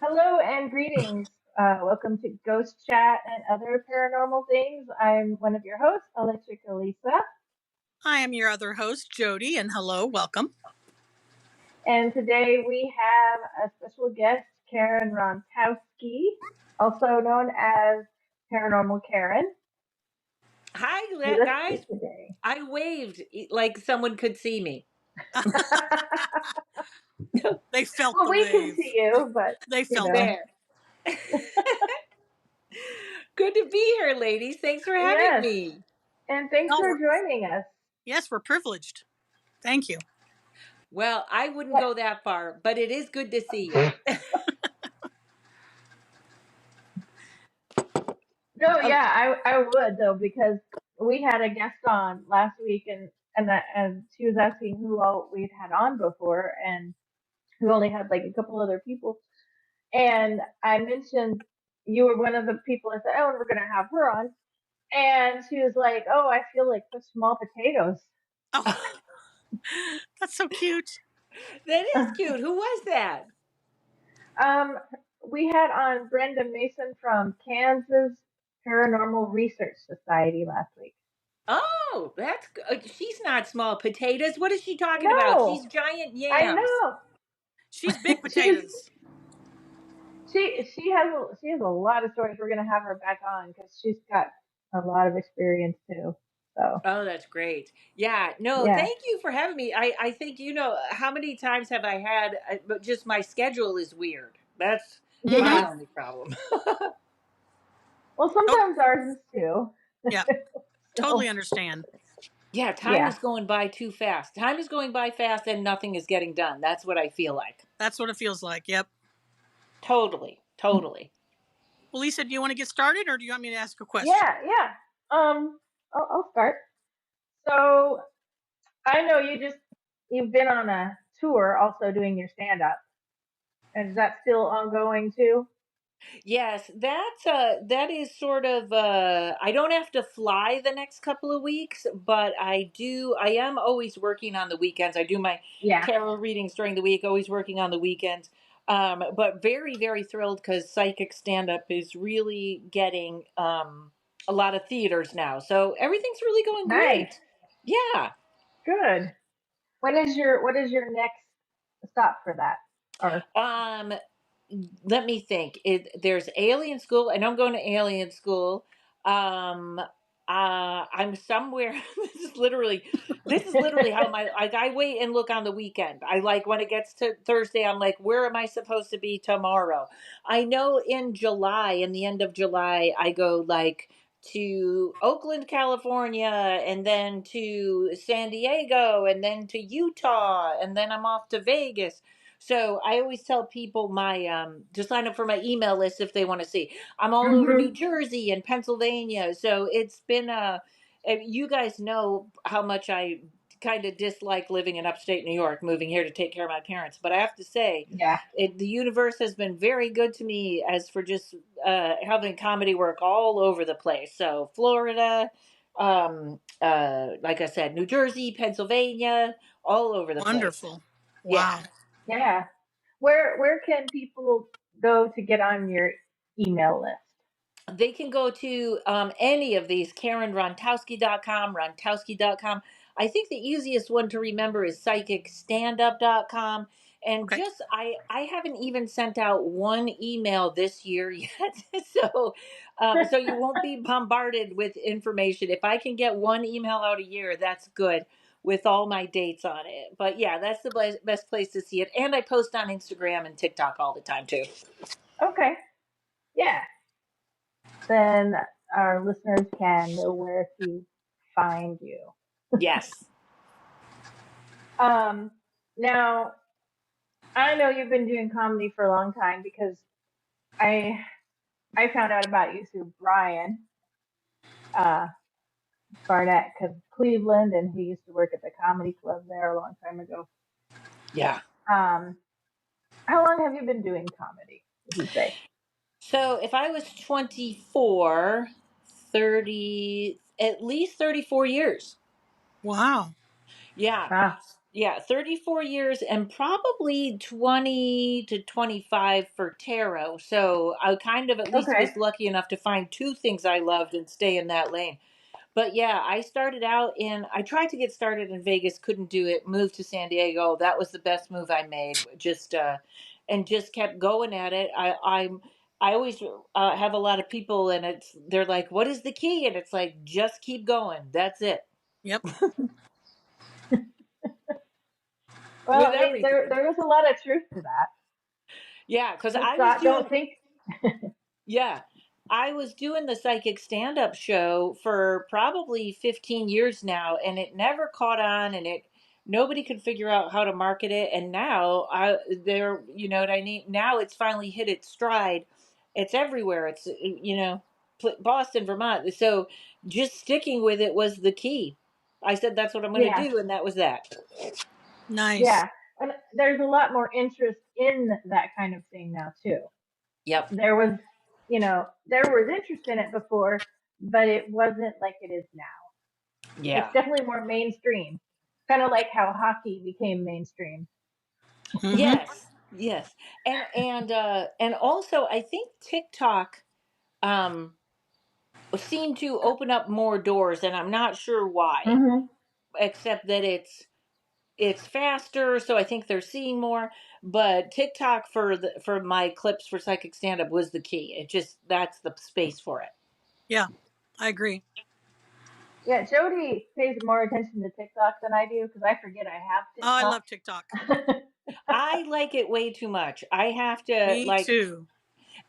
Hello and greetings. Welcome to Ghost Chat and Other Paranormal Things. I'm one of your hosts, Electric Elisa, I am your other host, Jody, and hello, welcome. and today we have a special guest, Karen Rontowski, also known as Paranormal Karen, Hi, with us guys. today. I waved like someone could see me. They felt Well, the we can wave. see you, but They you felt it. know, There. Good to be here, ladies. Thanks for having yes. me. And thanks No, for joining us. yes, we're privileged. Thank you. Well, I wouldn't But, go that far, but it is good to see you. no, Um, yeah, I would though because we had a guest on last week and she was asking who all we'd had on before and we only had like a couple other people and I mentioned you were one of the people. I said, oh, and we're gonna have her on, and she was like, oh, I feel like such small potatoes. Oh, that's so cute. that is cute. Who was that? um, we had on Brenda Mason from Kansas Paranormal Research Society last week. Oh, that's good. She's not small potatoes. What is she talking about? She's No, giant I yams. know. She's big She's potatoes. she has a lot of stories. We're gonna have her back on because she's got a lot of experience too. So Oh, that's great. Yeah, no, yeah, thank you for having me. I think, how many times have I had, but just my schedule is weird. That's my Mm-hmm. yeah. only problem. Well, Oh, sometimes ours is too. yeah, totally So understand. Yeah, time yeah, is going by too fast. Time is going by fast and nothing is getting done. That's what I feel like. That's what it feels like. Yep. Totally, totally. Well, Lisa, do you want to get started or do you want me to ask a question? yeah. I'll start. So I know you've been on a tour, also doing your stand up. Is that still ongoing too? Yes, that is sort of I don't have to fly the next couple of weeks, but I am always working on the weekends. I do my Yeah. tarot readings during the week, always working on the weekends. But very, very thrilled because psychic stand up is really getting a lot of theaters now. So everything's really going Nice. great. Yeah. Good. What is your next stop for that? Or Um Let me think. There's alien school, and I'm going to alien school. Um, I'm somewhere. This is literally how my like. I wait and look on the weekend. I like when it gets to Thursday. I'm like, where am I supposed to be tomorrow? I know in July, in the end of July, I go like to Oakland, California, and then to San Diego, and then to Utah, and then I'm off to Vegas. So I always tell people my to sign up for my email list if they want to see. I'm all over New hmm Jersey and Pennsylvania. So it's been you guys know how much I kind of dislike living in upstate New York, moving here to take care of my parents. But I have to say, yeah. the universe has been very good to me as for just having comedy work all over the place. So Florida, like I said, New Jersey, Pennsylvania, all over the place. Wonderful. Yeah. Wow. Yeah. Where can people go to get on your email list? They can go to any of these, KarenRontowski.com, Rontowski.com. I think the easiest one to remember is PsychicStandup.com. And Okay. just, I haven't even sent out one email this year yet. So you won't be bombarded with information. If I can get one email out a year, that's good with all my dates on it. But yeah, that's the best place to see it. And I post on Instagram and TikTok all the time too. Okay. Yeah. Then our listeners can know where to find you. Yes. Um, Now, I know you've been doing comedy for a long time because I I found out about you through Brian uh, Barnett, because Cleveland, and he used to work at the comedy club there a long time ago. Yeah. Um, how long have you been doing comedy, would you say? So if I was 24, 30, at least 34 years. Wow. Yeah. Ah, Yeah, 34 years and probably 20 to 25 for tarot. So I kind of at least Okay. was lucky enough to find two things I loved and stay in that lane. But yeah, I tried to get started in Vegas, couldn't do it, moved to San Diego. That was the best move I made. And just kept going at it. I always have a lot of people and they're like, what is the key? And it's like, just keep going. That's it Yep. Well, with I mean, everything. there is a lot of truth to that. Yeah, because Just thought, don't think. yeah, I was doing the psychic stand up show for probably 15 years now, and it never caught on, and nobody could figure out how to market it. And now you know what I mean? Now it's finally hit its stride. It's everywhere. It's, Boston, Vermont. So just sticking with it was the key. I said, that's what I'm going to Yeah, do, and that was that. Nice. yeah. And there's a lot more interest in that kind of thing now too. Yep. There was, there was interest in it before, but it wasn't like it is now. It's Yeah. definitely more mainstream. Kind of like how hockey became mainstream. Hmm. Yes. Yes. And also I think TikTok um seem to open up more doors, and I'm not sure why, Hmm. except that it's faster, so I think they're seeing more. But TikTok for my clips for psychic stand up was the key. It just that's the space for it. Yeah, I agree. Yeah, Jody pays more attention to TikTok than I do because I forget I Oh, I have love TikTok. TikTok. I like it way too much. I have to Me like, too.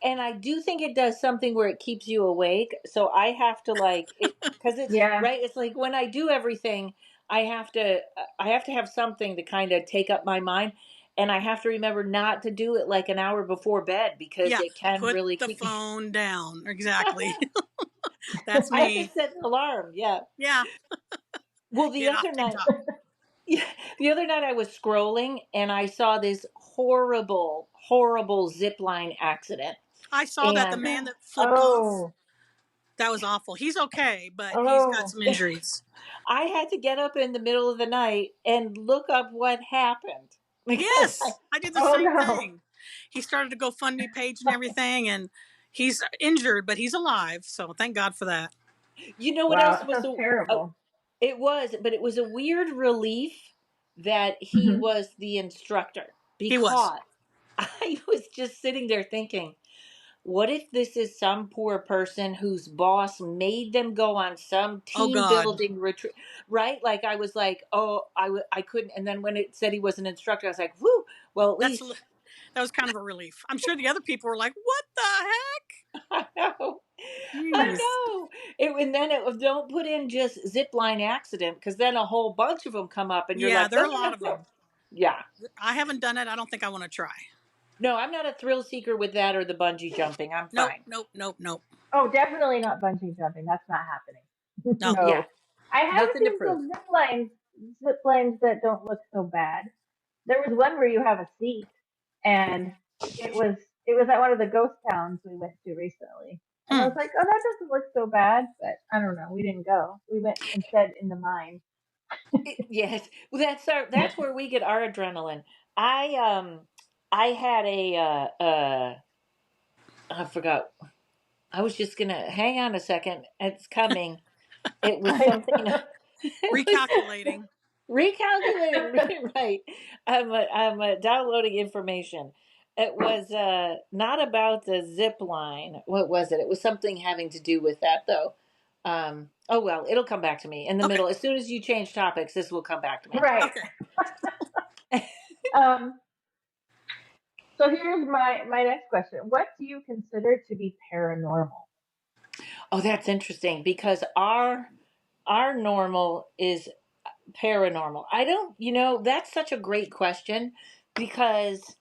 and I do think it does something where it keeps you awake. So I have to like it because it's Yeah, right. It's like when I do everything, I have to have something to kind of take up my mind, and I have to remember not to do it like an hour before bed because Yeah, it can put really the keep me. phone down. Exactly. That's I have to me. set an alarm. Yeah. Yeah, Well, the get other off night, TikTok. yeah, the other night I was scrolling and I saw this horrible, horrible zip line accident. I saw that the And man that flipped off, oh, that was awful. He's okay, but he's got oh, some injuries. I had to get up in the middle of the night and look up what happened because Yes, I did the oh same no. thing. He started a GoFundMe page and everything, and he's injured, but he's alive. So thank God for that. you know what Wow, else that was sounds terrible. it was, but it was a weird relief that he Hmm. was the instructor He was. because I was just sitting there thinking, what if this is some poor person whose boss made them go on some Oh team God, building retreat, right? Like I was like, oh, I couldn't. And then when it said he was an instructor, I was like, whoo, well, at that's least that was kind of a relief. I'm sure the other people were like, "What the heck?" I know. I Jeez. know. And then it was don't put in just zip line accident because then a whole bunch of them come up and you're Yeah, like, there no, are a no, lot no, of no. them. Yeah. I haven't done it. I don't think I want to try. No, I'm not a thrill seeker with that or the bungee jumping. I'm Nope, fine. nope, nope, nope. Oh, definitely not bungee jumping. That's not happening. No. Yeah. No. I have Nothing to seen prove. some zip lines that don't look so bad. There was one where you have a seat, and it was it was at one of the ghost towns we went to recently, and I Hmm. was like, oh, that doesn't look so bad, but I don't know. We didn't go. We went instead in the mine. Yes. Well, that's where we get our adrenaline. I had I forgot. I was just gonna hang on a second. It's coming. It was something. It was Recalculating. recalculating. Right. I'm downloading information. It was not about the zip line. What was it? It was something having to do with that though. Oh well, it'll come back to me in the Okay. middle. As soon as you change topics, this will come back to me. Right. Okay. Um. So here's my next question. What do you consider to be paranormal? Oh, that's interesting because our normal is paranormal. I don't, that's such a great question because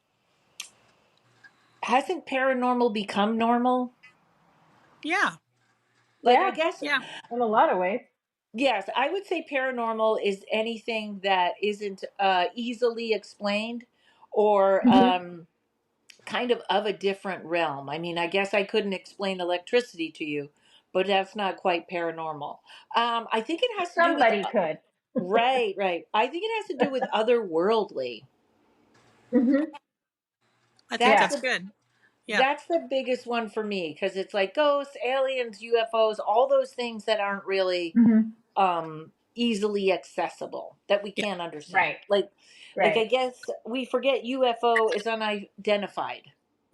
hasn't paranormal become normal? Yeah. Like, I Yeah, guess, Yeah. in a lot of ways. yes, I would say paranormal is anything that isn't easily explained or Hmm. kind of a different realm. I mean, I guess I couldn't explain electricity to you, but that's not quite paranormal. I think it has to do with Somebody could. Right, right. I think it has to do with otherworldly. Hmm. I think That's Yeah. that's the good. Yeah. that's the biggest one for me because it's like ghosts, aliens, UFOs, all those things that aren't really Hmm. easily accessible that we Yeah. can't understand. Right. Like I Right. guess we forget UFO is unidentified.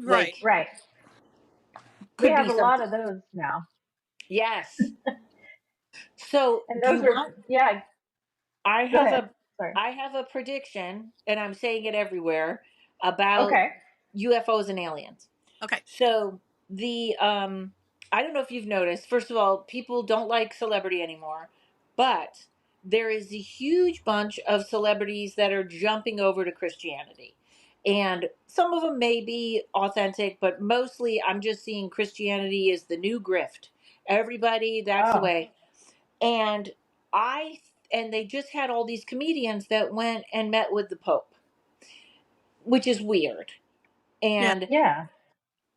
Right. Like Right. We could be have a lot something. of those now. Yes. So, And do those you are, want yeah, I go have ahead. a Sorry. I have a prediction and I'm saying it everywhere about Okay. UFOs and aliens. Okay. So, the I don't know if you've noticed, first of all, people don't like celebrity anymore, but there is a huge bunch of celebrities that are jumping over to Christianity. And some of them may be authentic, but mostly I'm just seeing Christianity is the new grift. Everybody, that's the Oh, way. And I and they just had all these comedians that went and met with the Pope, which is weird. Yeah. And yeah.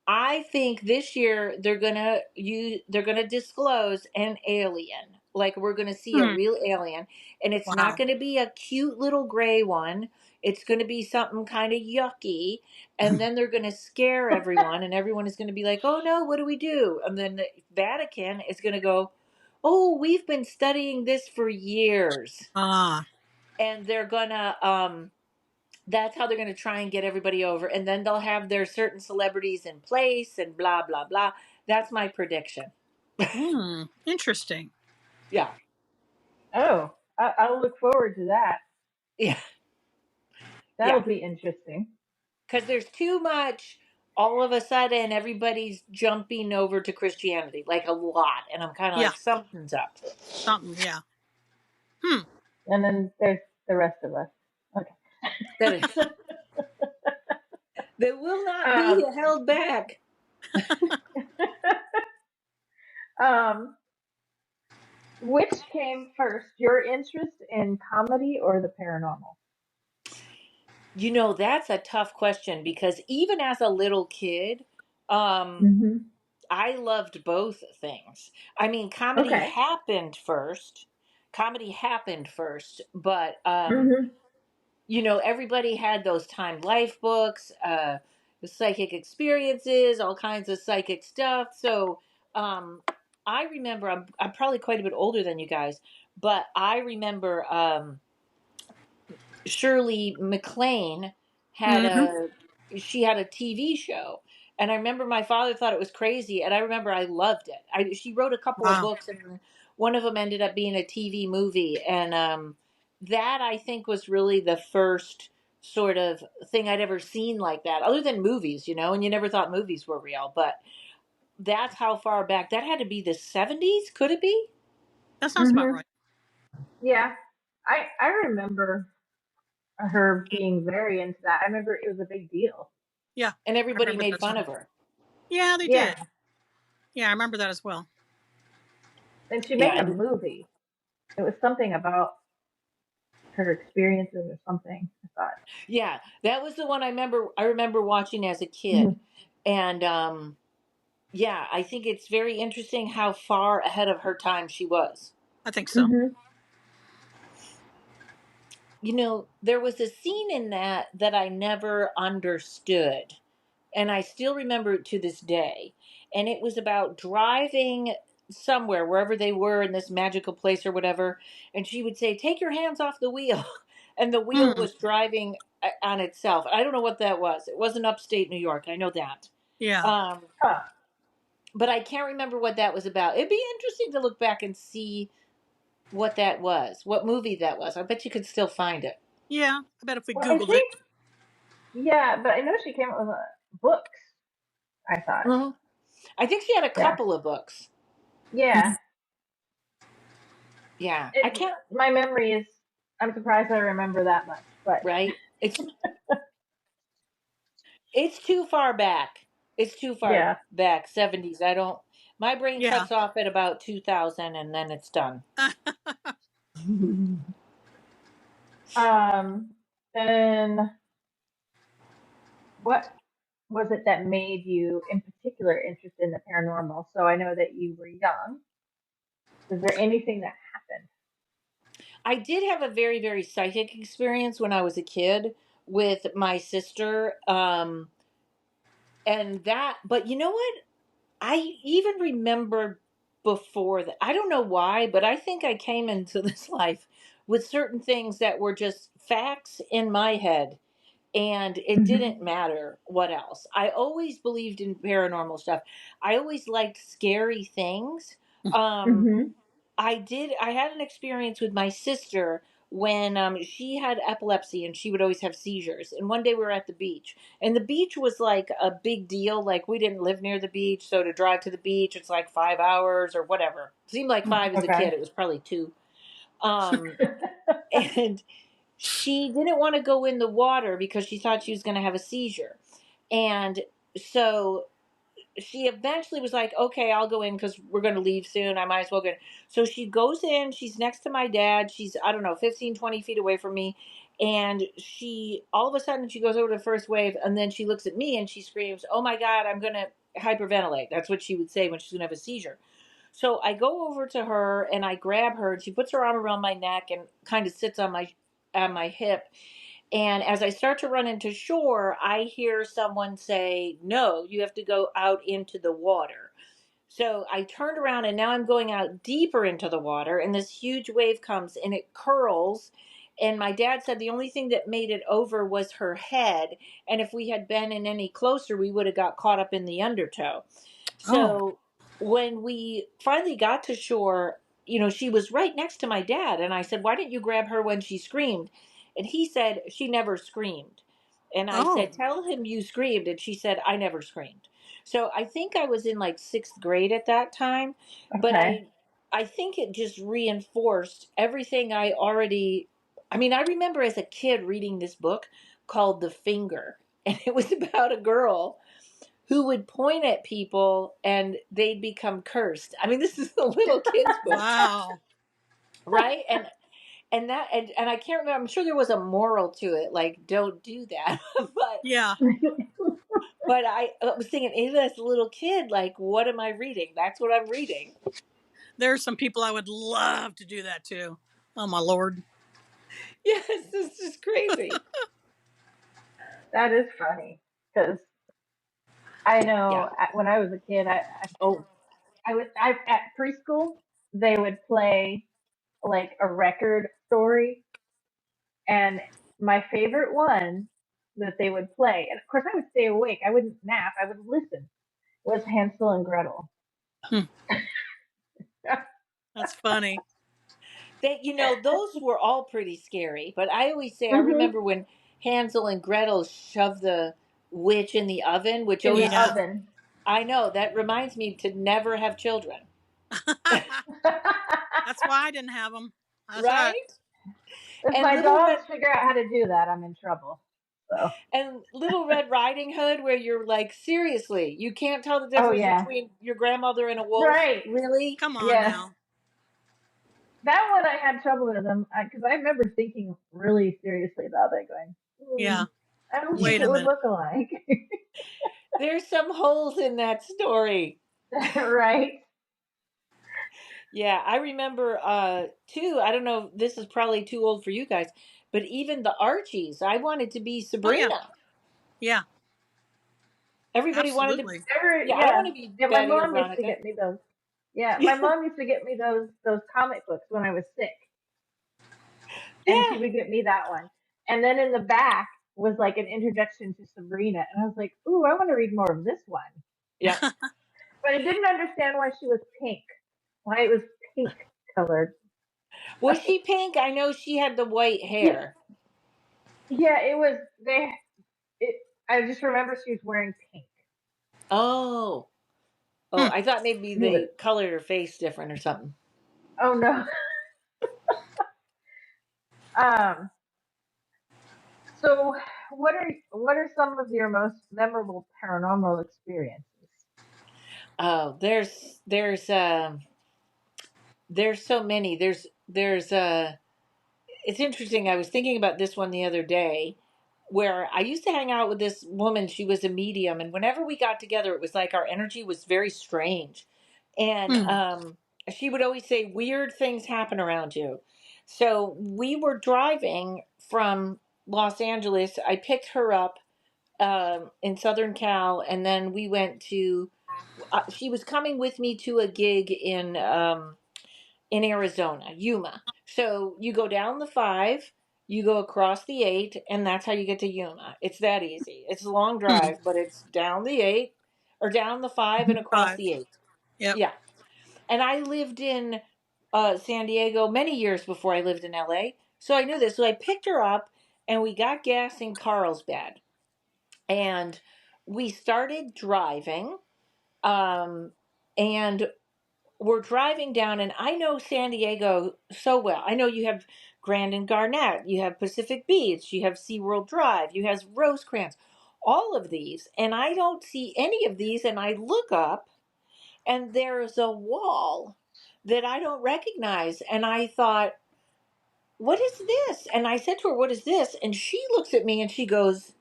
I think this year they're gonna disclose an alien. Like we're gonna see a Hmm. real alien, and it's not Wow. gonna be a cute little gray one. It's gonna be something kind of yucky, and then they're gonna scare everyone, and everyone is gonna be like, "Oh no, what do we do?" And then the Vatican is gonna go, "Oh, we've been studying this for years," Ah. and they're gonna that's how they're going to try and get everybody over, and then they'll have their certain celebrities in place and blah blah blah. That's my prediction. Hmm. Interesting. Yeah, Oh, I'll look forward to that. yeah, That'll yeah, be interesting. because there's too much. All of a sudden everybody's jumping over to Christianity like a lot, and I'm kind of Yeah. like something's up. Something. Yeah. Hmm. And then there's the rest of us. That Okay. that will not be um, held back. um, which came first, your interest in comedy or the paranormal? You know, that's a tough question because even as a little kid, um, Hmm. I loved both things. I mean, Okay. comedy happened first, but Hmm. you know, everybody had those Time Life books, the psychic experiences, all kinds of psychic stuff. So, um I remember I'm probably quite a bit older than you guys, but I remember Shirley MacLaine had Hmm. a she had a TV show, and I remember my father thought it was crazy, and I remember I loved it. She wrote a couple of Wow. books, and one of them ended up being a TV movie, and that I think was really the first sort of thing I'd ever seen like that, other than movies, you know. And you never thought movies were real, but that's how far back that had to be. The 70s, could it be? That sounds about Hmm. right. Yeah. I remember her being very into that. I remember it was a big deal. Yeah. And I everybody remember that made as fun well. of her. Yeah, they did. Yeah. Yeah, I remember that as well. And she Yeah, made a and movie. It was something about her experiences or something, I thought. yeah, that was the one I remember watching as a kid. Hmm. And yeah, I think it's very interesting how far ahead of her time she was. I think so. Hmm. You know, there was a scene in that I never understood, and I still remember it to this day. And it was about driving somewhere, wherever they were in this magical place or whatever. And she would say, "Take your hands off the wheel," and the wheel Hmm. was driving on itself. I don't know what that was. It wasn't upstate New York. I know that. Yeah. Um, Huh. but I can't remember what that was about. It'd be interesting to look back and see what that was, what movie that was. I bet you could still find it. Yeah. I bet if we Well, I Googled it. think, yeah, but I know she came up with books, I thought. hmm I think she had a Yeah. couple of books. Yeah. Yeah, I It, can't. my memory is, I'm surprised I remember that much, but Right? It's too far back. It's too far yeah. back. 70s. I don't. My brain Yeah. cuts off at about 2000, and then it's done. um, then what was it that made you in particular interested in the paranormal? So I know that you were young. Is there anything that happened? I did have a very, very psychic experience when I was a kid with my sister. And that, but you know what? I even remember before that. I don't know why, but I think I came into this life with certain things that were just facts in my head, and it didn't Hmm. matter what else. I always believed in paranormal stuff. I always liked scary things. Um, Hmm. I had an experience with my sister when she had epilepsy and she would always have seizures. And one day we were at the beach, and the beach was like a big deal. Like, we didn't live near the beach, so to drive to the beach, it's like 5 hours or whatever. Seemed like five as a Okay. kid. It was probably two. Um, and she didn't want to go in the water because she thought she was going to have a seizure. And so she eventually was like, okay, I'll go in because we're going to leave soon. I might as well go in. So she goes in. She's next to my dad. She's, I don't know, 15, 20 feet away from me. And she, all of a sudden, she goes over to the first wave. And then she looks at me and she screams, oh my God, I'm going to hyperventilate. That's what she would say when she's going to have a seizure. So I go over to her and I grab her, and she puts her arm around my neck and kind of sits on my hip. And as I start to run into shore, I hear someone say, no, you have to go out into the water. So I turned around and now I'm going out deeper into the water, and this huge wave comes and it curls. And my dad said the only thing that made it over was her head. And if we had been in any closer, we would have got caught up in the undertow. Oh, So when we finally got to shore, she was right next to my dad. And I said, why didn't you grab her when she screamed? And he said, she never screamed. And I oh, said, tell him you screamed. And she said, I never screamed. So I think I was in like sixth grade at that time, but Okay. I think it just reinforced everything I already. I mean, I remember as a kid reading this book called The Finger, and it was about a girl who would point at people and they'd become cursed. I mean, this is a little kid's book, wow. right? And I can't remember. I'm sure there was a moral to it, like don't do that. but Yeah, but I was thinking, even as a little kid, like, what am I reading? That's what I'm reading. there are some people I would love to do that to. Oh my lord. Yes, this is crazy. That is funny because I Yeah. know when I was a kid, Oh, at preschool they would play like a record story, and my favorite one that they would play, and of course I would stay awake. I wouldn't nap. I would listen. Was Hansel and Gretel. Hmm, that's funny. those were all pretty scary. But I always say, I Hmm. remember when Hansel and Gretel shoved the witch in the oven, which In the always, Yeah. oven. I know, that reminds me to never have children, That's why I didn't have them. That's right. right? If And my Little dogs Red figure out how to do that, I'm in trouble. So, and Little Red Riding Hood, where you're like, seriously, you can't tell the oh difference yeah, between your grandmother and a wolf, right, really? Come on yes. now. That one I had trouble with them because I remember thinking really seriously about it, going, Yeah. I don't think Wait it a would minute. look alike, There's some holes in that story. right? Yeah, I remember too. I don't know, this is probably too old for you guys, but even the Archies, I wanted to be Oh yeah. Sabrina. Yeah. Everybody wanted to, Absolutely. yeah, I want Yeah, to be yeah. My Betty or mom used to Veronica. get me those. Yeah, my mom used to get me those comic books when I was sick, and she Yeah, would get me that one. And then in the back was like an introduction to Sabrina, and I was like, ooh, I want to read more of this one. yeah. But I didn't understand why she was pink, why it was pink colored. Was she pink? I know she had the white Yeah, hair. yeah, it was. It. I just remember she was wearing pink. Oh, oh, Hmm. I thought maybe It was. they colored her face different or something. Oh no. Um. So, what are some of your most memorable paranormal experiences? Oh, there's so many. It's interesting. I was thinking about this one the other day where I used to hang out with this woman. She was a medium, and whenever we got together, it was like our energy was very strange. And Hmm. she would always say, weird things happen around you. So we were driving from Los Angeles. I picked her up in Southern Cal, and then we went to. She was coming with me to a gig in Arizona, Yuma. So you go down the 5, you go across the 8, and that's how you get to Yuma. It's that easy. It's a long Hmm. drive, but it's down the 8 or down the 5 and across 5. the 8. Yep. Yeah. And I lived in San Diego many years before I lived in LA. So I knew this. So I picked her up and we got gas in Carlsbad. And we started driving. Um, and we're driving down, and I know San Diego so well. I know you have Grand and Garnett, you have Pacific Beach, you have SeaWorld Drive, you have Rosecrans, all of these. And I don't see any of these. And I look up, and there's a wall that I don't recognize. And I thought, what is this? And I said to her, what is this? And she looks at me and she goes,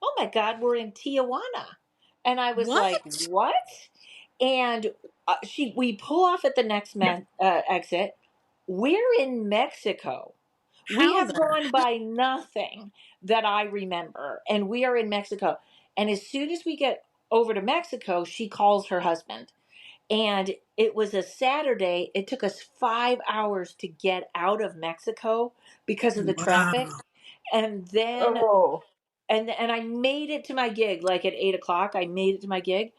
oh my God, we're in Tijuana. And I was like, What? what? And we pull off at the next exit. We're in Mexico. We How have the gone heck? by nothing that I remember, and we are in Mexico. And as soon as we get over to Mexico, she calls her husband. And it was a Saturday. It took us 5 hours to get out of Mexico because of the traffic. Wow. And then Oh, and I made it to my gig like at 8 o'clock. I made it to my gig,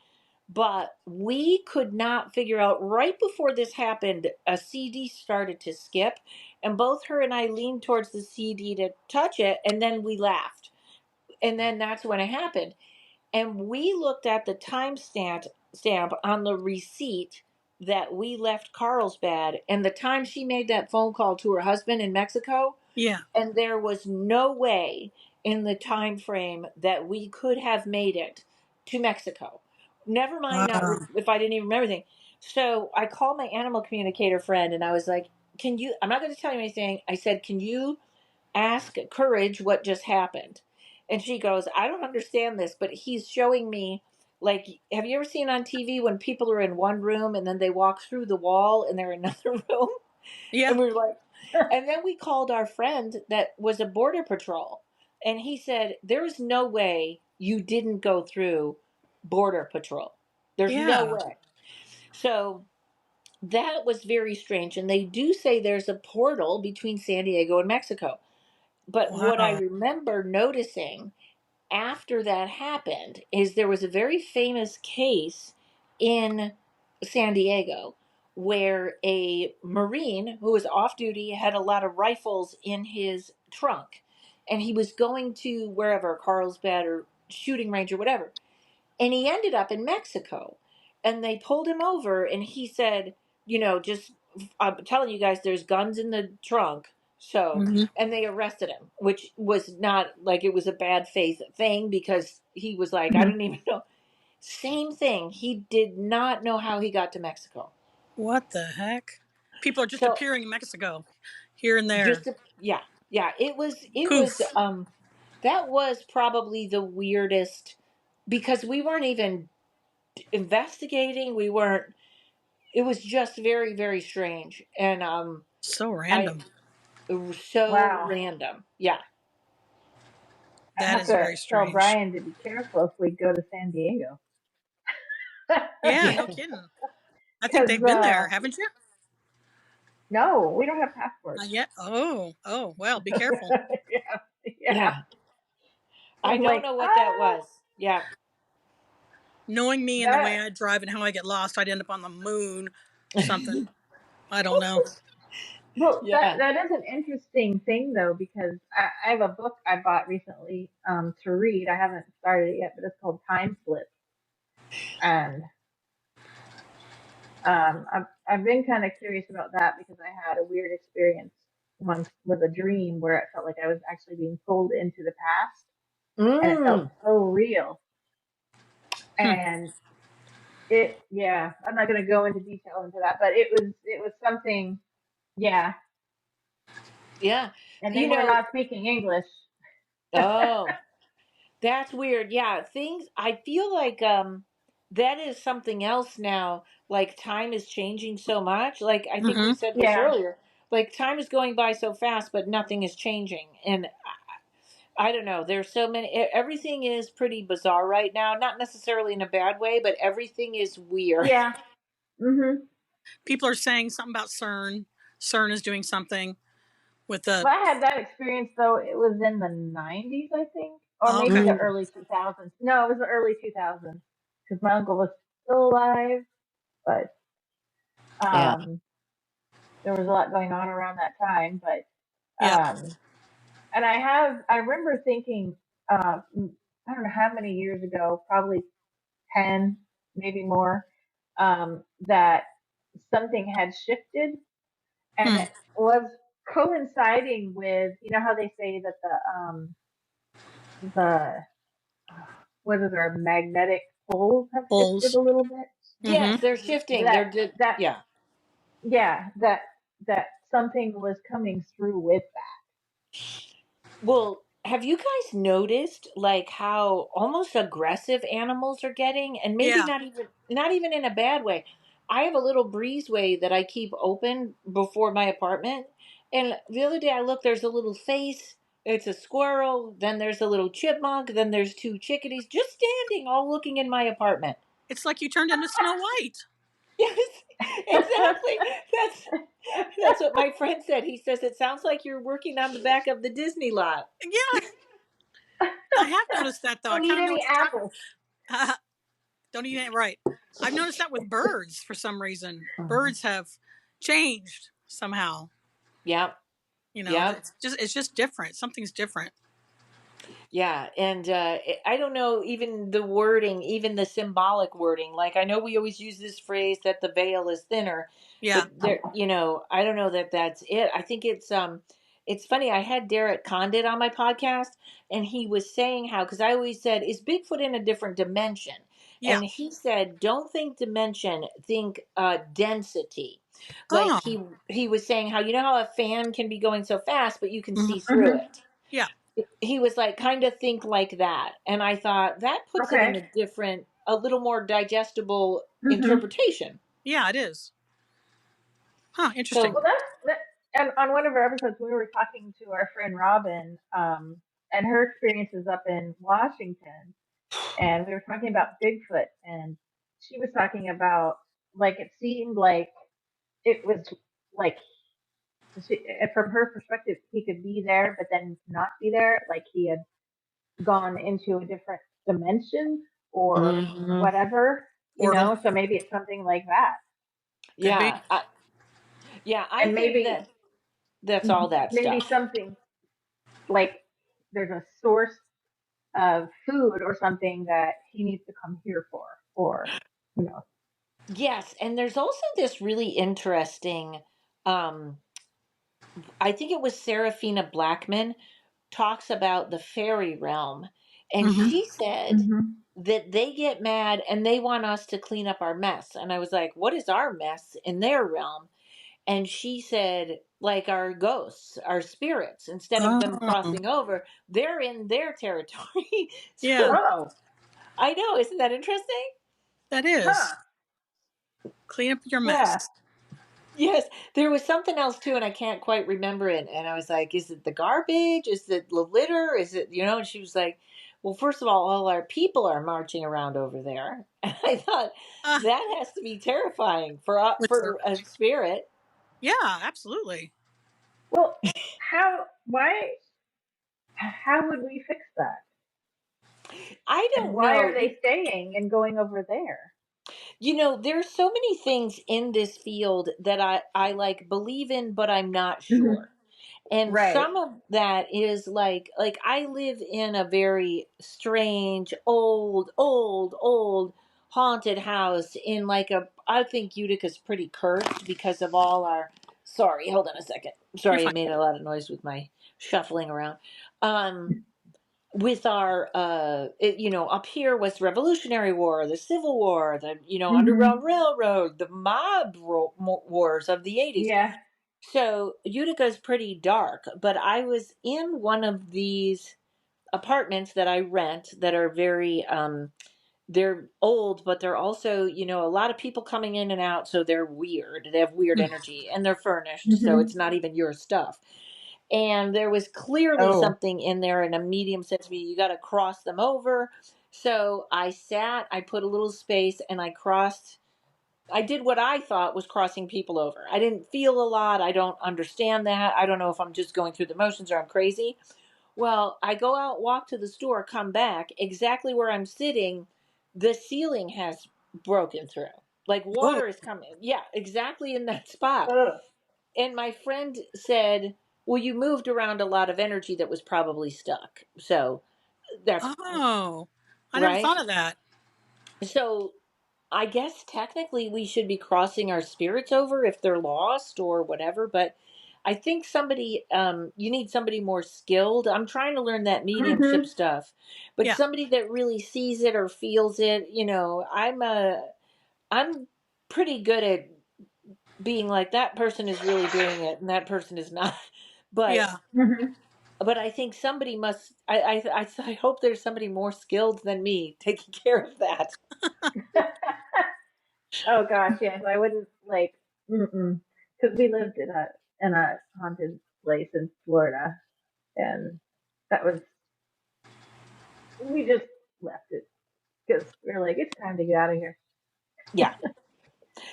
but we could not figure out. Right before this happened, a CD started to skip, and both her and I leaned towards the CD to touch it, and then we laughed, and then that's when it happened. And we looked at the stamp on the receipt that we left Carlsbad, and the time she made that phone call to her husband in Mexico, Yeah. and there was no way in the time frame that we could have made it to Mexico. Never mind, not Wow. if I didn't even remember anything. So I called my animal communicator friend, and I was like, "Can you? I'm not going to tell you anything." I said, "Can you ask Courage what just happened?" And she goes, "I don't understand this, but he's showing me." Like, have you ever seen on TV when people are in one room and then they walk through the wall and they're in another room? Yeah. And we were like, and then we called our friend that was a border patrol, and he said, there is no way you didn't go through border patrol. There's no Yeah. way. So that was very strange. And they do say there's a portal between San Diego and Mexico. But what I Wow. remember noticing after that happened is there was a very famous case in San Diego where a Marine who was off duty had a lot of rifles in his trunk, and he was going to wherever, Carlsbad or shooting range or whatever, and he ended up in Mexico, and they pulled him over, and he said, just, I'm telling you guys, there's guns in the trunk. So, Hmm. and they arrested him, which was not like it was a bad faith thing, because he was like, I Hmm. didn't even know. Same thing. He did not know how he got to Mexico. What the heck? People are just So appearing in Mexico, here and there. yeah, yeah, it was, Poof. that was probably the weirdest, because we weren't even investigating. We weren't, it was just very, very strange. And So I random. it was so wow. random. Yeah. I That have is to very tell strange. Brian to be careful if we go to San Diego. Yeah, Yeah. no kidding. I think Because, they've been there, haven't you? no, we don't have passports. Not yet. Oh, well, be careful. Yeah, yeah. Yeah. I I'm don't like, know what that was. Yeah. Knowing me and the way that, I drive and how I get lost, I'd end up on the moon or something. I don't know. well, Yeah. that is an interesting thing though, because I have a book I bought recently to read. I haven't started it yet, but it's called Time Slip, and I've been kind of curious about that because I had a weird experience once with a dream where it felt like I was actually being pulled into the past, and it felt Mm. so real. Hmm. And yeah, I'm not going to go into detail into that, but it was something, yeah. Yeah. And they You were know, not speaking English. oh, that's weird. Yeah, things, I feel like that is something else now. Like, time is changing so much. Like, I think we Mm-hmm. said this Yeah, earlier. like time is going by so fast, but nothing is changing. And I don't know. There's so many. Everything is pretty bizarre right now. Not necessarily in a bad way, but everything is weird. Yeah. Mhm. People are saying something about CERN. CERN is doing something with the. Well, I had that experience though. It was in the '90s, I think, or Oh, maybe okay. the Mm. early 2000s. No, it was the early 2000s because my uncle was still alive, but Yeah. um, there was a lot going on around that time. But Yeah. and I remember thinking, I don't know how many years ago, probably 10, maybe more, that something had shifted and Hmm. it was coinciding with, you know how they say that the whether their magnetic poles have shifted Holes. a little bit. Mm-hmm. Yes, they're shifting. That that Yeah. yeah, that something was coming through with Well, have you guys noticed like how almost aggressive animals are getting, and maybe Yeah. not even in a bad way. I have a little breezeway that I keep open before my apartment, and the other day I looked, there's a little face, it's a squirrel, then there's a little chipmunk, then there's two chickadees just standing all looking in my apartment. It's like you turned into Snow White. Yes, that. exactly. That's what my friend said. He says it sounds like you're working on the back of the Disney lot. Yeah, I have noticed that though. I Don't kind eat of know any what you're talking. apples. Don't eat it right. I've noticed that with birds for some reason. Mhm. Birds have changed somehow. Yep. You know, Yep. it's just different. Something's different. Yeah, and I don't know, even the wording, even the symbolic wording. Like I know we always use this phrase that the veil is thinner, Yeah. but there, I don't know that that's it. I think it's funny. I had Derek Condit on my podcast, and he was saying how, because I always said, is Bigfoot in a different dimension? Yeah. And he said, don't think dimension, think density. Like Oh. he was saying how, how a fan can be going so fast, but you can Hmm. see through Hmm. it. Yeah. He was like, kind of think like that. And I thought that puts it in Okay. a different, a little more digestible Hmm. interpretation. Yeah. It is. Huh. Interesting. So, Well, and on one of our episodes, we were talking to our friend Robin, and her experiences up in Washington, and we were talking about Bigfoot, and she was talking about like it seemed like it was like from her perspective, he could be there, but then not be there, like he had gone into a different dimension or mhm. whatever, Portal. So maybe it's something like that. Could be. Yeah, yeah, I And think maybe that's all that maybe stuff. something like there's a source of food or something that he needs to come here for, or you know. Yes, and there's also this really interesting, um, I think it was Serafina Blackman talks about the fairy realm, and Hmm. she said Hmm. that they get mad and they want us to clean up our mess. And I was like, what is our mess in their realm? And she said, like our ghosts, our spirits, instead of them Oh. crossing over, they're in their territory. Yeah. So Oh, I know, isn't that interesting? That is. huh? Clean up your Yeah. mess. Yes, there was something else too, and I can't quite remember it. And I was like, is it the garbage? Is it the litter? Is it, And she was like, well, first of all our people are marching around over there. And I thought Uh, that has to be terrifying with her. for a spirit. Yeah. Absolutely. Well, why, how would we fix that? I And don't why are know. they staying and going over there? There's so many things in this field that I like believe in, but I'm not Hmm. sure. And Right. some of that is like I live in a very strange old haunted house in like a I think Utica's pretty cursed because of all our sorry, hold on a second. You're Sorry, I fine. made a lot of noise with my shuffling around. With our up here was the Revolutionary War, the Civil War, the Underground Hmm. Railroad, the wars of the 80s. Yeah. So Utica's pretty dark, but I was in one of these apartments that I rent that are very they're old, but they're also, a lot of people coming in and out, so they're weird. They have weird Mm. energy, and they're furnished, so Mhm. it's not even your stuff. And there was clearly Oh. something in there, and a medium said to me, "You got to cross them over." So I sat, I put a little space, and I crossed. I did what I thought was crossing people over. I didn't feel a lot. I don't understand that. I don't know if I'm just going through the motions or I'm crazy. Well, I go out, walk to the store, come back, exactly where I'm sitting, the ceiling has broken through. Like Oh. water is coming. Yeah, exactly in that spot. Ugh. And my friend said, "Well, you moved around a lot of energy that was probably stuck." So that's Oh. I never right. thought of that. So I guess technically we should be crossing our spirits over if they're lost or whatever, but I think you need somebody more skilled. I'm trying to learn that mediumship Mhm. stuff, but Yeah. somebody that really sees it or feels it, I'm pretty good at being like that person is really doing it and that person is not. But Yeah. Mhm. I think somebody must. I hope there's somebody more skilled than me taking care of that. Oh gosh, yes, I wouldn't like. Mm-mm. Because we lived in a haunted place in Florida, and that was we just left it because we were like, it's time to get out of here. Yeah.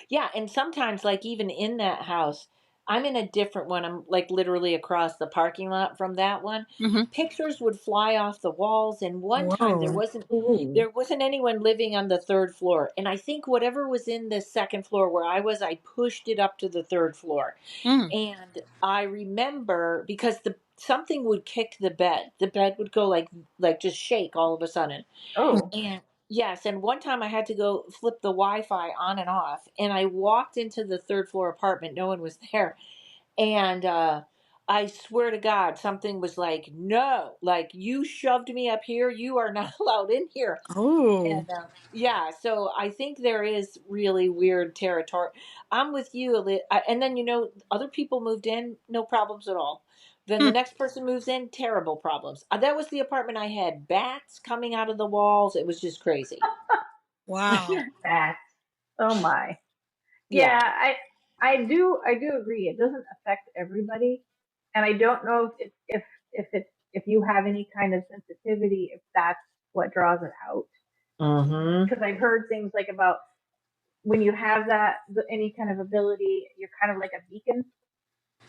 Yeah, and sometimes, like, even in that house, I'm in a different one. I'm like literally across the parking lot from that one. Hmm. Pictures would fly off the walls, and one time there Whoa. wasn't Ooh. there wasn't anyone living on the third floor. And I think whatever was in the second floor where I was, I pushed it up to the third floor. Mm. And I remember because the something would kick the bed. The bed would go like just shake all of a sudden. Oh. And yes, and one time I had to go flip the Wi-Fi on and off, and I walked into the third floor apartment. No one was there, and I swear to God, something was like, "No, like you shoved me up here. You are not allowed in here." Oh. And yeah, so I think there is really weird territory. I'm with you, and then other people moved in, no problems at all. Then the Hmm. next person moves in, terrible problems. That was the apartment I had. Bats coming out of the walls. It was just crazy. Wow. Bats. Oh my. Yeah. Yeah, I do agree. It doesn't affect everybody, and I don't know if you have any kind of sensitivity, if that's what draws it out. Mm-hmm. Because I've heard things like about when you have any kind of ability, you're kind of like a beacon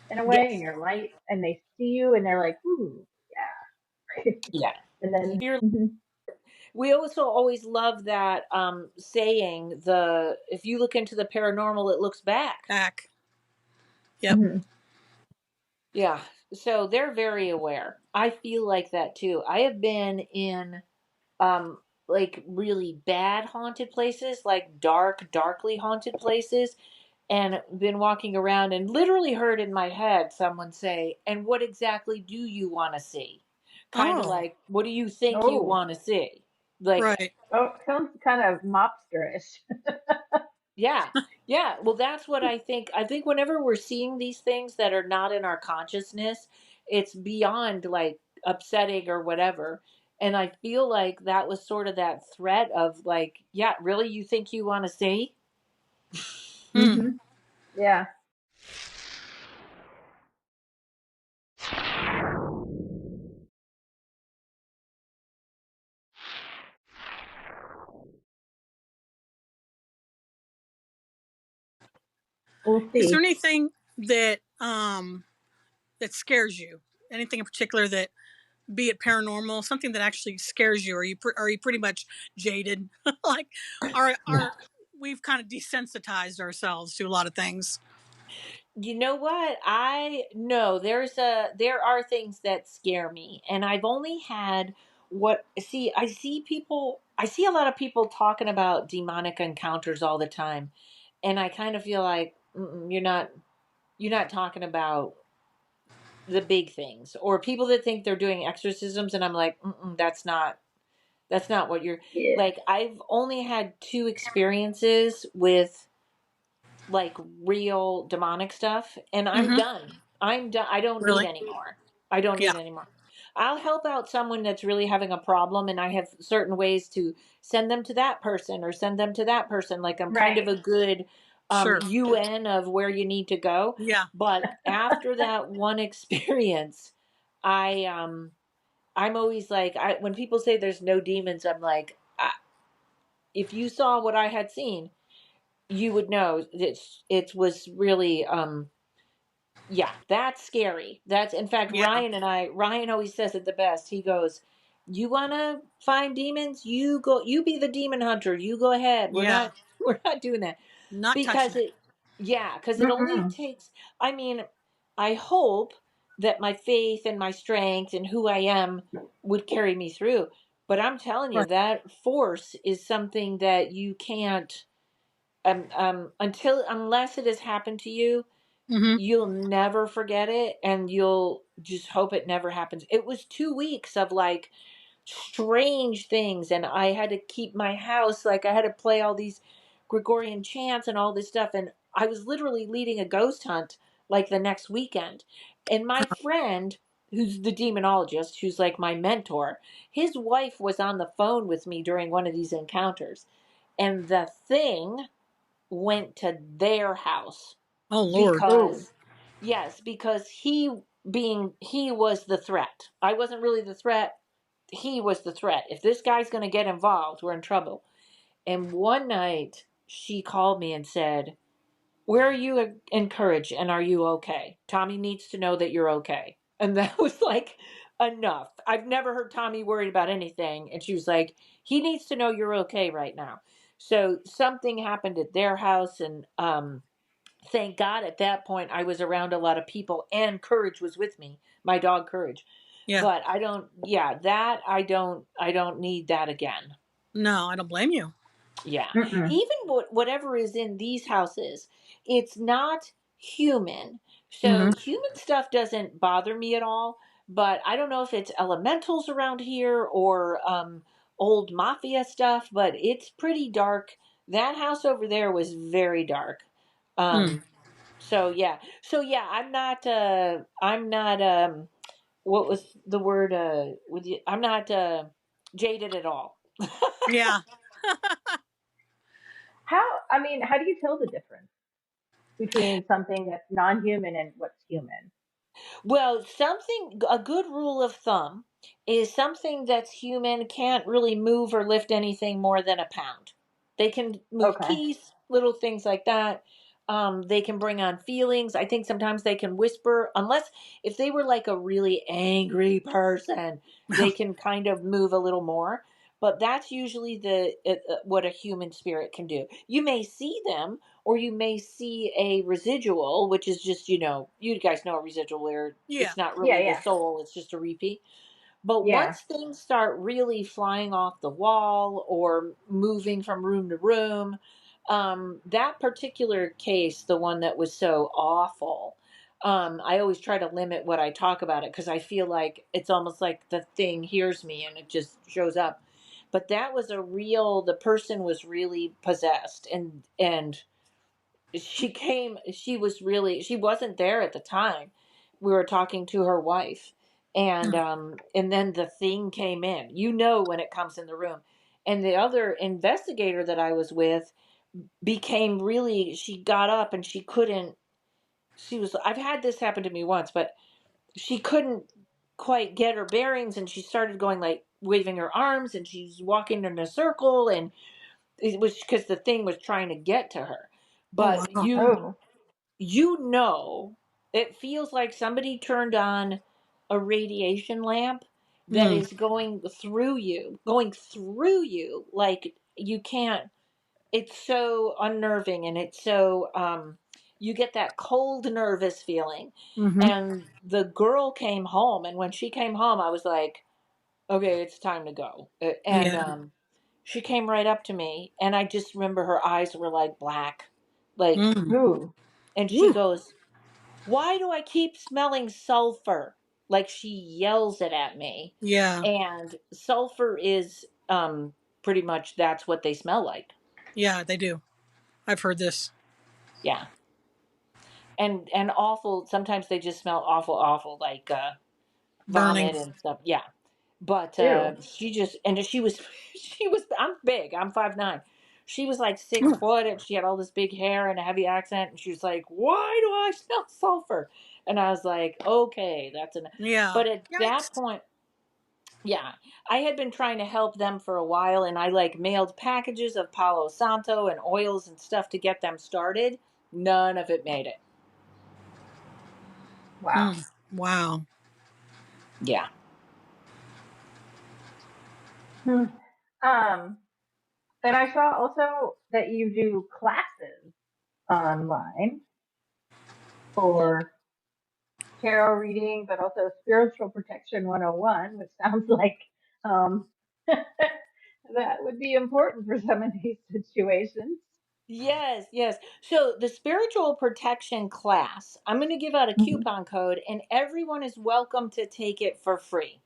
in a way, and Yes. you're light, and they see you, and they're like, ooh, yeah. Yeah. And then, You're, mhm. we also always love that saying, the if you look into the paranormal, it looks back. Back. Yep. Mhm. Yeah. So they're very aware. I feel like that too. I have been in um like really bad haunted places, like darkly haunted places, and been walking around and literally heard in my head someone say, "And what exactly do you want to see?" Kind of Oh. like, "What do you think you Oh, want to see?" Like, Right. oh, sounds kind of mobsterish. yeah. Yeah. Well, that's what I think. I think whenever we're seeing these things that are not in our consciousness, it's beyond like upsetting or whatever. And I feel like that was sort of that threat of like, yeah, really, you think you want to see? Hmm. Hmm. Yeah. We'll Is there see. anything that scares you? Anything in particular that, be it paranormal, something that actually scares you? Or are you pretty much jaded? Like, are we've kind of desensitized ourselves to a lot of things? You know what? I know there are things that scare me, and I've only had what see I see a lot of people talking about demonic encounters all the time, and I kind of feel like, you're not talking about the big things, or people that think they're doing exorcisms, and I'm like, that's not what you're Yeah. like. I've only had two experiences with like real demonic stuff, and I'm Hmm. done. I'm done. I don't need Really? anymore. I don't Yeah. need anymore. I'll help out someone that's really having a problem, and I have certain ways to send them to that person or send them to that person. Like I'm kind of Right. a good Sure. UN of where you need to go. Yeah. But after that one experience, I I'm always like, when people say there's no demons, I'm like, if you saw what I had seen, you would know it was really yeah, that's scary. That's, in fact, Yeah. Ryan always says it the best. He goes, "You want to find demons? You go, you be the demon hunter. You go ahead. We're Yeah. not we're not doing that." Not touching Because it. it only Mm-mm. takes, I mean, I hope that my faith and my strength and who I am would carry me through. But I'm telling you, Right. that force is something that you can't, unless it has happened to you, Mm-hmm. you'll never forget it, and you'll just hope it never happens. It was 2 weeks of like strange things, and I had to keep my house, like I had to play all these Gregorian chants and all this stuff, and I was literally leading a ghost hunt like the next weekend. And my friend, who's the demonologist, who's like my mentor, his wife was on the phone with me during one of these encounters, and the thing went to their house Oh Lord. Oh. because, yes, because he was the threat. I wasn't really the threat. He was the threat. If this guy's going to get involved, we're in trouble. And one night she called me and said, "Where are you encouraged, and are you okay? Tommy needs to know that you're okay." And that was like enough. I've never heard Tommy worried about anything. And she was like, "He needs to know you're okay right now." So something happened at their house, and thank God at that point I was around a lot of people, and Courage was with me, my dog Courage. Yeah. But I don't, yeah, that I don't need that again. No, I don't blame you. Yeah. Mm-mm. Even whatever is in these houses, it's not human. So Mm-hmm. human stuff doesn't bother me at all. But I don't know if it's elementals around here or old mafia stuff, but it's pretty dark. That house over there was very dark. Mm. Um, so yeah, I'm not what was the word with you, I'm not jaded at all. Yeah. How do you tell the difference between something that's non-human and what's human? Well, a good rule of thumb is something that's human can't really move or lift anything more than a pound. They can move Okay. keys, little things like that. They can bring on feelings. I think sometimes they can whisper, unless if they were like a really angry person, they can kind of move a little more. But that's usually what a human spirit can do. You may see them, or you may see a residual, which is just, you guys know a residual where Yeah. it's not Yeah, really the yeah. soul, it's just a repeat. But Yeah. once things start really flying off the wall or moving from room to room, that particular case, the one that was so awful, I always try to limit what I talk about it because I feel like it's almost like the thing hears me and it just shows up. But that was the person was really possessed, and she wasn't there at the time. We were talking to her wife, Mm. and then the thing came in, when it comes in the room. And the other investigator that I was with became really, she got up and she couldn't, I've had this happen to me once, but she couldn't quite get her bearings, and she started going like waving her arms, and she's walking in a circle, and it was because the thing was trying to get to her. Oh But wow. Oh. you know, it feels like somebody turned on a radiation lamp that Mm. is going through you like you can't. It's so unnerving, and it's so you get that cold nervous feeling. Mm-hmm. And the girl came home, and when she came home I was like, okay, it's time to go. And Yeah. she came right up to me, and I just remember her eyes were like black, like, Mm. Ooh. and she Woo. goes, "Why do I keep smelling sulfur?" Like she yells it at me. Yeah. And sulfur is pretty much that's what they smell like. Yeah, they do. I've heard this. Yeah. And awful, sometimes they just smell awful, awful, like Burning. vomit and stuff. Yeah. But Ew. she just, and she was, she was, I'm big, I'm 5'9". She was like six Mm. foot and she had all this big hair and a heavy accent. And she was like, why do I smell sulfur? And I was like, okay, that's enough. Yeah. But at that Yikes. point, yeah, I had been trying to help them for a while and I like mailed packages of Palo Santo and oils and stuff to get them started. None of it made it. Wow. Mm. Wow. Yeah. Hmm. Um, and I saw also that you do classes online for tarot reading, but also spiritual protection 101, which sounds like um, that would be important for some of these situations. Yes, yes. So the spiritual protection class, I'm going to give out a Mhm. coupon code and everyone is welcome to take it for free.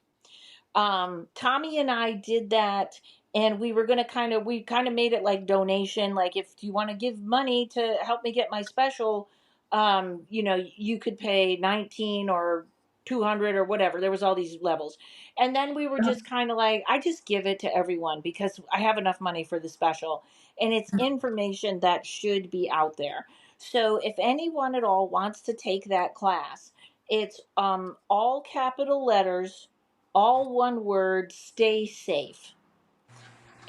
Tommy and I did that, and we were gonna we kind of made it like donation, like if you want to give money to help me get my special, you could pay 19 or 200 or whatever. There was all these levels, and then we were just kind of like, I just give it to everyone because I have enough money for the special, and it's information that should be out there. So if anyone at all wants to take that class, it's all capital letters, all one word, stay safe,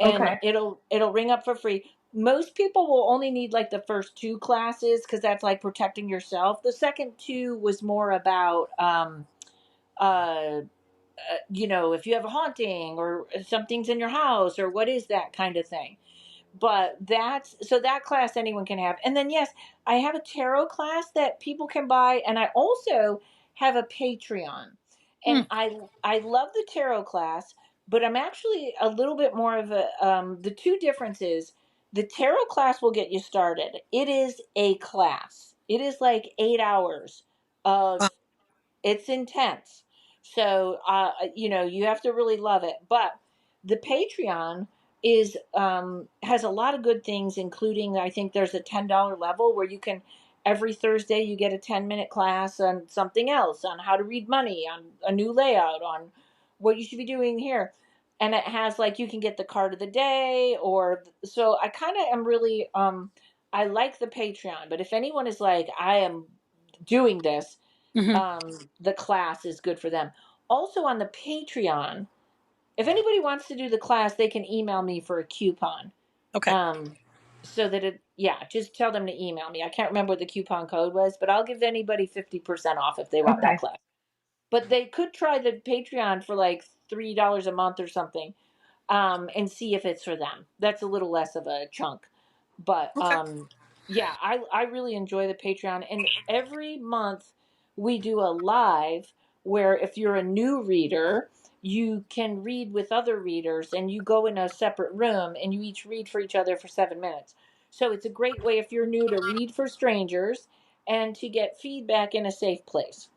and Okay. it'll ring up for free. Most people will only need like the first two classes because that's like protecting yourself. The second two was more about uh if you have a haunting or something's in your house or what is that kind of thing. But that's, so that class anyone can have. And then yes, I have a tarot class that people can buy, and I also have a Patreon. And Mm. I love the tarot class, but I'm actually a little bit more of a the two differences. The tarot class will get you started. It is a class. It is like 8 hours of, Wow. it's intense. So, you have to really love it. But the Patreon is has a lot of good things, including I think there's a $10 level where you can, every Thursday you get a 10-minute class on something else, on how to read money, on a new layout, on what you should be doing here. And it has like, you can get the card of the day, or so I kind of am really I like the Patreon. But if anyone is like, I am doing this, Hmm. the class is good for them. Also on the Patreon, if anybody wants to do the class, they can email me for a coupon. Okay. Um, so that just tell them to email me. I can't remember what the coupon code was, but I'll give anybody 50% off if they want that Okay. class. But they could try the Patreon for like $3 a month or something, and see if it's for them. That's a little less of a chunk. But Okay. yeah, I really enjoy the Patreon. And every month we do a live where if you're a new reader, you can read with other readers and you go in a separate room and you each read for each other for 7 minutes. So it's a great way if you're new to read for strangers and to get feedback in a safe place.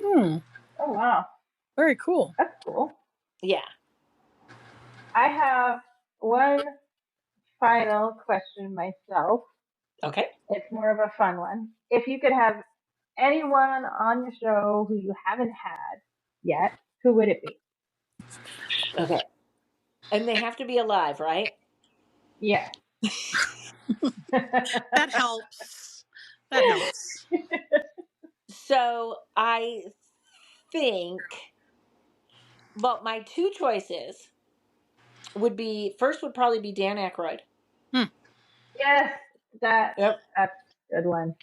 Hmm. Oh wow, Very cool. that's cool. Yeah. I have one final question myself. Okay. It's more of a fun one. If you could have anyone on your show who you haven't had yet, who would it be? Okay. And they have to be alive, right? Yeah. That helps. That helps. So I think, well, my two choices would be, first would probably be Dan Aykroyd. Hmm. Yes, that's Yep. that's a good one.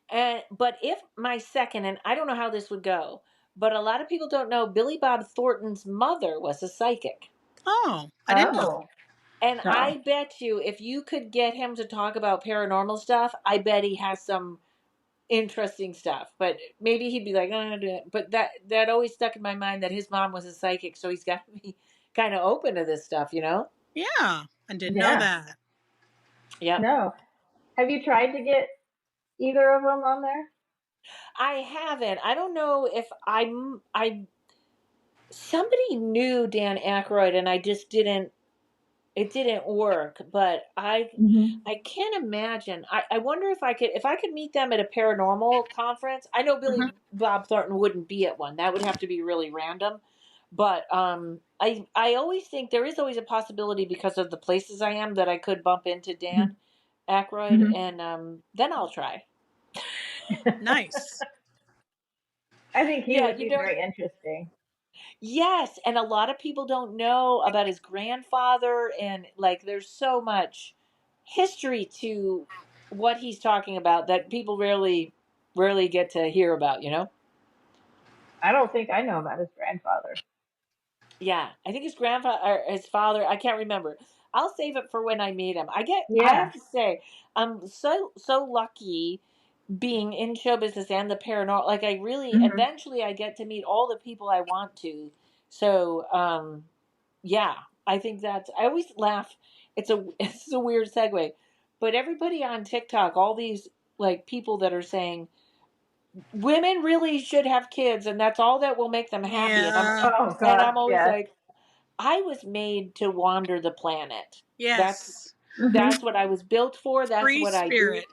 And but if my second, and I don't know how this would go, but a lot of people don't know Billy Bob Thornton's mother was a psychic. Oh, I didn't know. Oh And no. I bet you if you could get him to talk about paranormal stuff, I bet he has some interesting stuff. But maybe he'd be like, "Oh, no, do it." But that always stuck in my mind that his mom was a psychic, so he's got to be kind of open to this stuff, you know? Yeah, I didn't know Yeah. that. Yep. No. Have you tried to get either of them on there? I haven't. I don't know if I somebody knew Dan Aykroyd and I just didn't it didn't work, but Hmm. I can't imagine. I wonder if I could meet them at a paranormal conference. I know Billy Hmm. Bob Thornton wouldn't be at one. That would have to be really random. But I always think there is always a possibility because of the places I am that I could bump into Dan Aykroyd, Hmm. and then I'll try. Nice. I think he Yeah, would you be don't. very interesting. Yes, and a lot of people don't know about his grandfather, and like there's so much history to what he's talking about that people rarely get to hear about, you know? I don't think I know about his grandfather. Yeah, I think his grandfather or his father, I can't remember. I'll save it for when I meet him. I Yeah. have to say, I'm so lucky being in show business and the paranormal. Like I really Hmm. eventually I get to meet all the people I want to. So, yeah, I think that's. I always laugh. It's a weird segue, but everybody on TikTok, all these like people that are saying women really should have kids, and that's all that will make them happy. Yeah. Oh And God, I'm always yes. like, I was made to wander the planet. That's Yes. Hmm. that's what I was built for. That's Free what I do. spirit.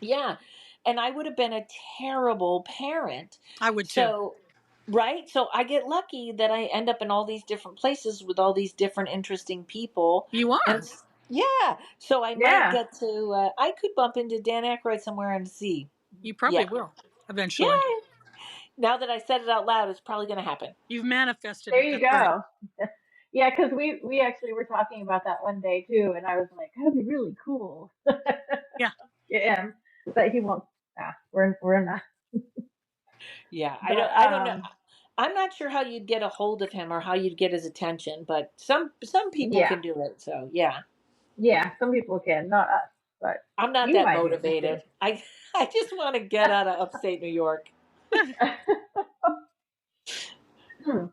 Yeah, and I would have been a terrible parent. I would too. So, right? So I get lucky that I end up in all these different places with all these different interesting people. You And are. yeah, so I might Yeah. get to, I could bump into Dan Aykroyd somewhere and see. You Yeah. probably will Yeah. eventually. Now that I said it out loud, it's probably going to happen. You've manifested There it. you That's right. go. Yeah, because we actually were talking about that one day too, and I was like, that'd be really cool. Yeah. Yeah, but he won't. Nah, we're not. Yeah. But I don't know. I'm not sure how you'd get a hold of him or how you'd get his attention, but some people yeah, can do it. So yeah. yeah. Some people can, not us, but I'm not you that might be able to. motivated. I just want to get out of upstate New York. Hmm.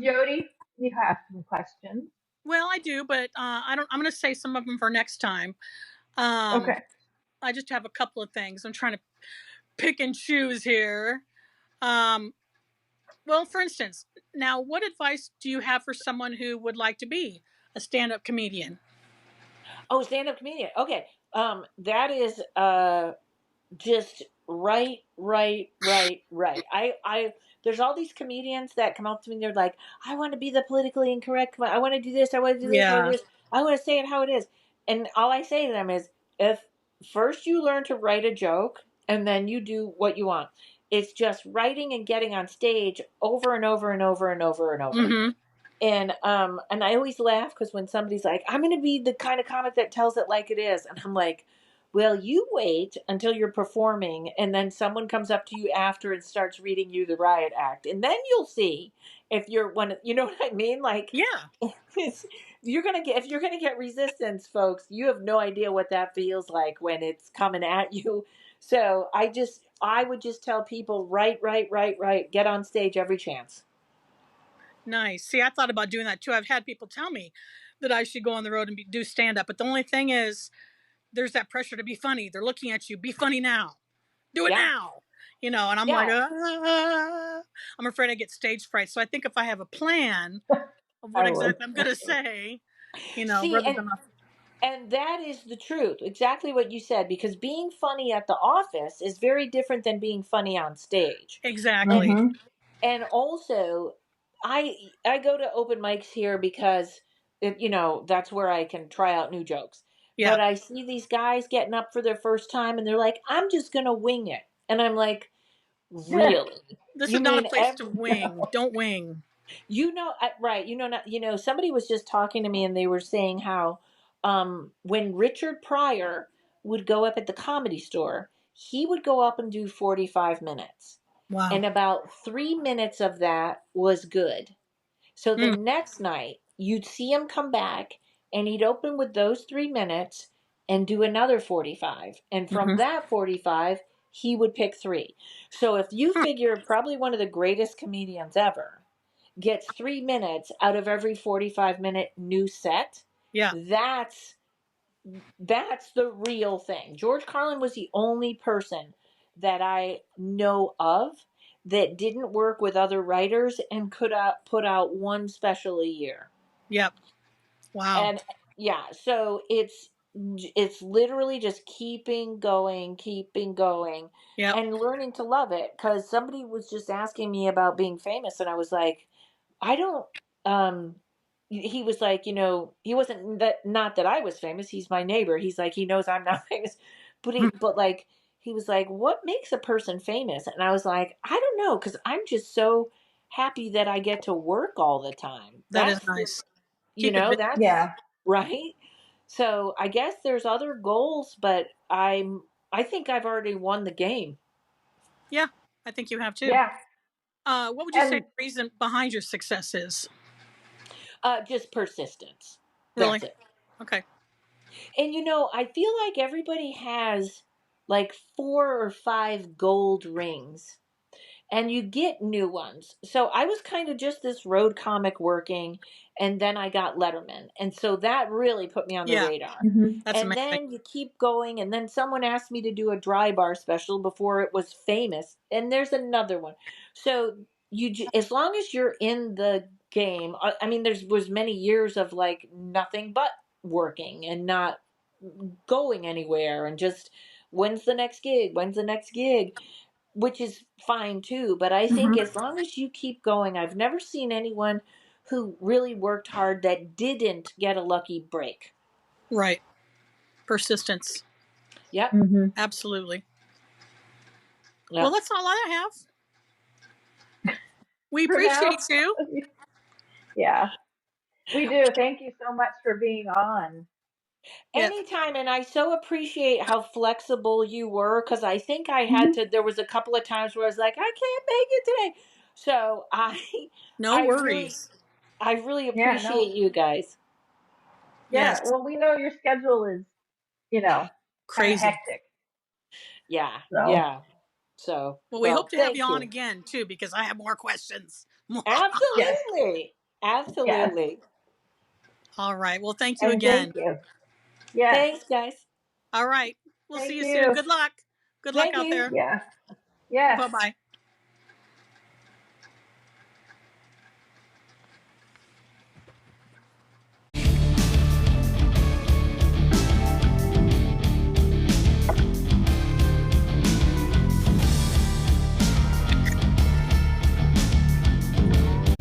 Jody, you have some questions. Well, I do, but I don't. I'm going to say some of them for next time. Um, Okay. I just have a couple of things. I'm trying to pick and choose here. Um, well, for instance, now, what advice do you have for someone who would like to be a stand-up comedian? Oh, stand up comedian. Okay. That is just right. There's all these comedians that come up to me and they're like, I want to be the politically incorrect. I want to do this. I want to do this. I want to Yeah. do this. I want to say it how it is. And all I say to them is, if first you learn to write a joke and then you do what you want, it's just writing and getting on stage over and over and over and over and over. Mm-hmm. And I always laugh because when somebody's like, I'm going to be the kind of comic that tells it like it is, and I'm like, well, you wait until you're performing, and then someone comes up to you after and starts reading you the riot act, and then you'll see if you're one. You know what I mean? Like, Yeah. you're gonna get if you're gonna get resistance, folks. You have no idea what that feels like when it's coming at you. So I would just tell people, right, get on stage every chance. Nice. See, I thought about doing that too. I've had people tell me that I should go on the road and do stand-up, but the only thing is, there's that pressure to be funny. They're looking at you. Be funny now. Do it Yeah, now. And I'm like, yeah. I'm afraid I get stage fright. So I think if I have a plan of what I would. exactly I'm going to say, See, rather than, and that is the truth. Exactly what you said, because being funny at the office is very different than being funny on stage. And exactly. Mm-hmm. and also I go to open mics here because that's where I can try out new jokes. Yeah. But I see these guys getting up for their first time and they're like, I'm just going to wing it. And I'm like, really? This You is not a mean place to wing. Don't wing. right, somebody was just talking to me and they were saying how when Richard Pryor would go up at the Comedy Store, he would go up and do 45 minutes, Wow. and about 3 minutes of that was good. So the Mm, next night you'd see him come back and he'd open with those 3 minutes and do another 45, and from hmm that 45 he would pick 3. So if you figure, probably one of the greatest comedians ever gets 3 minutes out of every 45-minute new set, Yeah. that's the real thing. George Carlin was the only person that I know of that didn't work with other writers and could put out one special a year. Yep. Wow. And yeah, so it's literally just keeping going Yep. and learning to love it, cuz somebody was just asking me about being famous and I was like, I don't um he was like, he wasn't that, not that I was famous, he's my neighbor. He's like, he knows I'm not famous. But like he was like, what makes a person famous? And I was like, I don't know, cuz I'm just so happy that I get to work all the time. That is That's the nice. Keep it busy. that's Yeah. right. So I guess there's other goals, but I think I've already won the game. Yeah, I think you have too. Yeah. What would you say And the reason behind your success is? Just persistence. Really? That's it. Okay. And I feel like everybody has like 4 or 5 gold rings and you get new ones. So I was kind of just this road comic working, and then I got Letterman. And so that really put me on the Yeah, radar. mhm. that's And amazing. then you keep going, and then someone asked me to do a dry bar special before it was famous, and there's another one. So as long as you're in the game, I mean, there was many years of like nothing but working and not going anywhere, and just when's the next gig? When's the next gig? Which is fine too. But I think Mhm. as long as you keep going, I've never seen anyone who really worked hard that didn't get a lucky break. Right. Persistence. Yep. Mhm. Absolutely. Well, Yep. that's all I have. We For now. appreciate you. Yeah. We do. Thank you so much for being on. Yes. Anytime. And I so appreciate how flexible you were, because I think I had Mhm. to, there was a couple of times where I was like, I can't make it today. So No I really, worries. I really Yeah, no. appreciate you guys. Yeah, Yes. well, we know your schedule is, you know, kind of Crazy. hectic. Yeah. So, Yeah. So, Well, we hope well, to have you thank on you. again too, because I have more questions. yes. Absolutely. Yes. Absolutely. All right. Well, thank you And again. thank you. Yes. Thanks, guys. All right. We'll see Thank you soon. you. Good luck. Good luck Thank out you. there. Yeah. Yes. Bye bye.